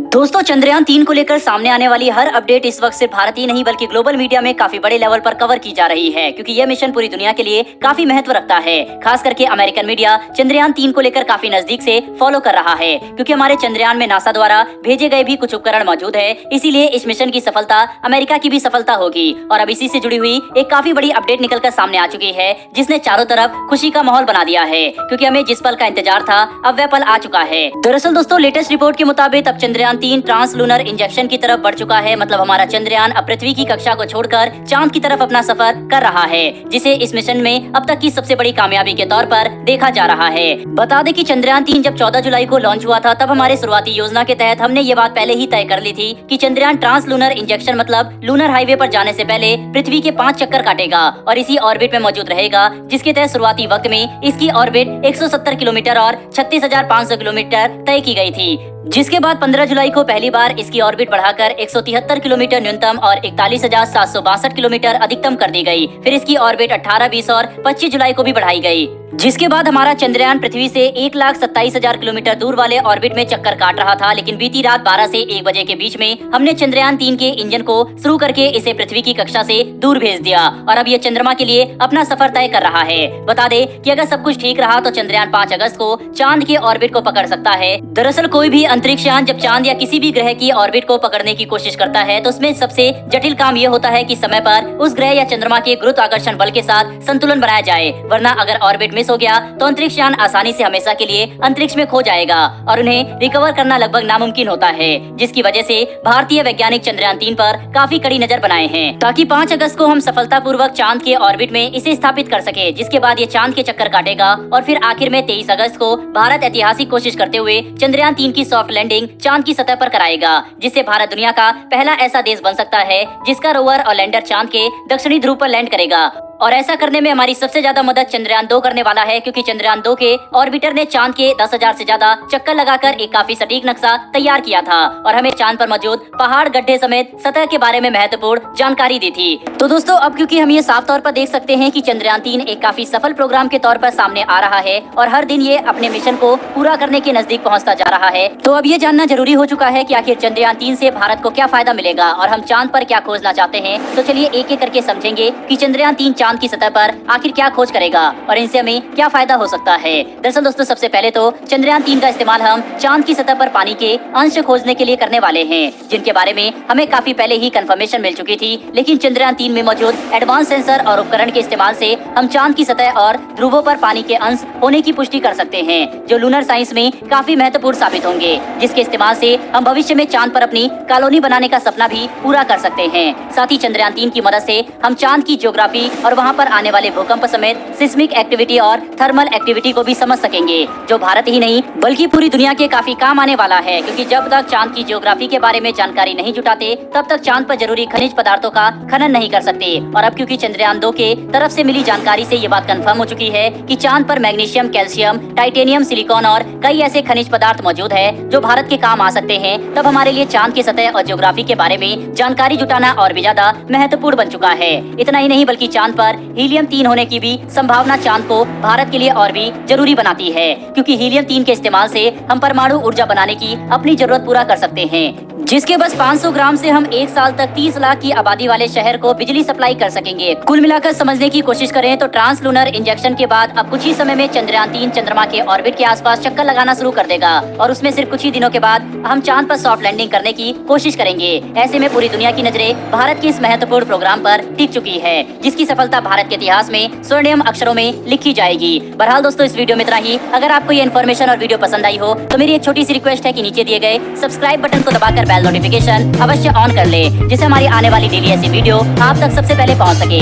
दोस्तों, चंद्रयान-3 को लेकर सामने आने वाली हर अपडेट इस वक्त सिर्फ भारत ही नहीं बल्कि ग्लोबल मीडिया में काफी बड़े लेवल पर कवर की जा रही है, क्योंकि यह मिशन पूरी दुनिया के लिए काफी महत्व रखता है। खास करके अमेरिकन मीडिया चंद्रयान-3 को लेकर काफी नजदीक से फॉलो कर रहा है, क्योंकि हमारे चंद्रयान में नासा द्वारा भेजे गए भी कुछ उपकरण मौजूद है। इसीलिए इस मिशन की सफलता अमेरिका की भी सफलता होगी। और अब इसी से जुड़ी हुई एक काफी बड़ी अपडेट निकल कर सामने आ चुकी है, जिसने चारों तरफ खुशी का माहौल बना दिया है, क्योंकि हमें जिस पल का इंतजार था अब वह पल आ चुका है। दरअसल दोस्तों, लेटेस्ट रिपोर्ट के मुताबिक अब चंद्रयान-3 ट्रांसलूनर इंजेक्शन की तरफ बढ़ चुका है। मतलब हमारा चंद्रयान अब पृथ्वी की कक्षा को छोड़कर चांद की तरफ अपना सफर कर रहा है, जिसे इस मिशन में अब तक की सबसे बड़ी कामयाबी के तौर पर देखा जा रहा है। बता दें कि चंद्रयान-3 जब 14 जुलाई को लॉन्च हुआ था, तब हमारे शुरुआती योजना के तहत हमने ये बात पहले ही तय कर ली थी कि चंद्रयान ट्रांसलूनर इंजेक्शन मतलब लूनर हाईवे पर जाने से पहले पृथ्वी के 5 चक्कर काटेगा और इसी ऑर्बिट में मौजूद रहेगा, जिसके तहत शुरुआती वक्त में इसकी ऑर्बिट 170 किलोमीटर और 36,500 किलोमीटर तय की गई थी। जिसके बाद 15 जुलाई को पहली बार इसकी ऑर्बिट बढ़ाकर 173 किलोमीटर न्यूनतम और 41,762 किलोमीटर अधिकतम कर दी गई। फिर इसकी ऑर्बिट 18, 20 और 25 जुलाई को भी बढ़ाई गई। जिसके बाद हमारा चंद्रयान पृथ्वी से 1,27,000 किलोमीटर दूर वाले ऑर्बिट में चक्कर काट रहा था। लेकिन बीती रात 12 से 1 बजे के बीच में हमने चंद्रयान-3 के इंजन को शुरू करके इसे पृथ्वी की कक्षा से दूर भेज दिया और अब ये चंद्रमा के लिए अपना सफर तय कर रहा है। बता दे कि अगर सब कुछ ठीक रहा तो चंद्रयान 5 अगस्त को चांद के ऑर्बिट को पकड़ सकता है। दरअसल कोई भी अंतरिक्ष यान जब चांद या किसी भी ग्रह की ऑर्बिट को पकड़ने की कोशिश करता है, तो उसमें सबसे जटिल काम ये होता है कि समय पर उस ग्रह या चंद्रमा के गुरुत्वाकर्षण बल के साथ संतुलन बनाया जाए, वरना अगर ऑर्बिट मिस हो गया तो अंतरिक्ष यान आसानी से हमेशा के लिए अंतरिक्ष में खो जाएगा और उन्हें रिकवर करना लगभग नामुमकिन होता है। जिसकी वजह से भारतीय वैज्ञानिक चंद्रयान-3 पर काफी कड़ी नजर बनाए हैं, ताकि 5 अगस्त को हम सफलतापूर्वक चांद के ऑर्बिट में इसे स्थापित कर सके। जिसके बाद ये चांद के चक्कर काटेगा और फिर आखिर में 23 अगस्त को भारत ऐतिहासिक कोशिश करते हुए चंद्रयान-3 की सॉफ्ट लैंडिंग चांद की सतह पर कराएगा, जिससे भारत दुनिया का पहला ऐसा देश बन सकता है जिसका रोवर और लैंडर चांद के दक्षिणी ध्रुव पर लैंड करेगा। और ऐसा करने में हमारी सबसे ज्यादा मदद चंद्रयान-2 करने वाला है, क्योंकि चंद्रयान-2 के ऑर्बिटर ने चांद के 10,000 से ज्यादा चक्कर लगाकर एक काफी सटीक नक्शा तैयार किया था और हमें चांद पर मौजूद पहाड़, गड्ढे समेत सतह के बारे में महत्वपूर्ण जानकारी दी थी। तो दोस्तों, अब क्योंकि हम ये साफ तौर पर देख सकते हैं कि चंद्रयान-3 एक काफी सफल प्रोग्राम के तौर पर सामने आ रहा है और हर दिन ये अपने मिशन को पूरा करने के नजदीक पहुँचता जा रहा है, तो अब ये जानना जरूरी हो चुका है कि आखिर चंद्रयान-3 से भारत को क्या फायदा मिलेगा और हम चांद पर क्या खोजना चाहते हैं। तो चलिए एक एक करके समझेंगे कि चंद्रयान-3 चांद की सतह पर आखिर क्या खोज करेगा और इनसे हमें क्या फायदा हो सकता है। दरअसल दोस्तों, सबसे पहले तो चंद्रयान-3 का इस्तेमाल हम चांद की सतह पर पानी के अंश खोजने के लिए करने वाले हैं, जिनके बारे में हमें काफी पहले ही कंफर्मेशन मिल चुकी थी। लेकिन चंद्रयान-3 में मौजूद एडवांस सेंसर और उपकरण के इस्तेमाल से हम चांद की सतह और ध्रुवों पर पानी के अंश होने की पुष्टि कर सकते हैं, जो लूनर साइंस में काफी महत्वपूर्ण साबित होंगे, जिसके इस्तेमाल से हम भविष्य में चांद पर अपनी कॉलोनी बनाने का सपना भी पूरा कर सकते हैं। साथ ही चंद्रयान-3 की मदद से हम चांद की ज्योग्राफी और वहाँ पर आने वाले भूकंप समेत सिस्मिक एक्टिविटी और थर्मल एक्टिविटी को भी समझ सकेंगे, जो भारत ही नहीं बल्कि पूरी दुनिया के काफी काम आने वाला है। क्योंकि जब तक चांद की ज्योग्राफी के बारे में जानकारी नहीं जुटाते, तब तक चांद पर जरूरी खनिज पदार्थों का खनन नहीं कर सकते। और अब क्योंकि चंद्रयान-2 के तरफ से मिली जानकारी से ये बात कंफर्म हो चुकी है कि चांद पर मैग्नीशियम, कैल्शियम, टाइटेनियम, सिलिकॉन और कई ऐसे खनिज पदार्थ मौजूद है जो भारत के काम आ सकते हैं, तब हमारे लिए चांद की सतह और ज्योग्राफी के बारे में जानकारी जुटाना और भी ज्यादा महत्वपूर्ण बन चुका है। इतना ही नहीं बल्कि चांद पर हीलियम-3 होने की भी संभावना चांद को भारत के लिए और भी जरूरी बनाती है, क्योंकि हीलियम-3 के इस्तेमाल से हम परमाणु ऊर्जा बनाने की अपनी जरूरत पूरा कर सकते हैं, जिसके बस 500 ग्राम से हम 1 साल तक 30 लाख की आबादी वाले शहर को बिजली सप्लाई कर सकेंगे। कुल मिलाकर समझने की कोशिश करें तो ट्रांसलूनर इंजेक्शन के बाद अब कुछ ही समय में चंद्रयान-3 चंद्रमा के ऑर्बिट के आसपास चक्कर लगाना शुरू कर देगा और उसमें सिर्फ कुछ ही दिनों के बाद हम चांद पर सॉफ्ट लैंडिंग करने की कोशिश करेंगे। ऐसे में पूरी दुनिया की नजरें भारत के इस महत्वपूर्ण प्रोग्राम पर टिक चुकी है, जिसकी सफलता भारत के इतिहास में स्वर्णिम अक्षरों में लिखी जाएगी। बहरहाल दोस्तों, इस वीडियो में इतना ही। अगर आपको ये इन्फॉर्मेशन और वीडियो पसंद आई हो तो मेरी एक छोटी सी रिक्वेस्ट है कि नीचे दिए गए सब्सक्राइब बटन को दबाकर बेल नोटिफिकेशन अवश्य ऑन कर ले, जिससे हमारी आने वाली डेली ऐसी वीडियो आप तक सबसे पहले पहुंच सके।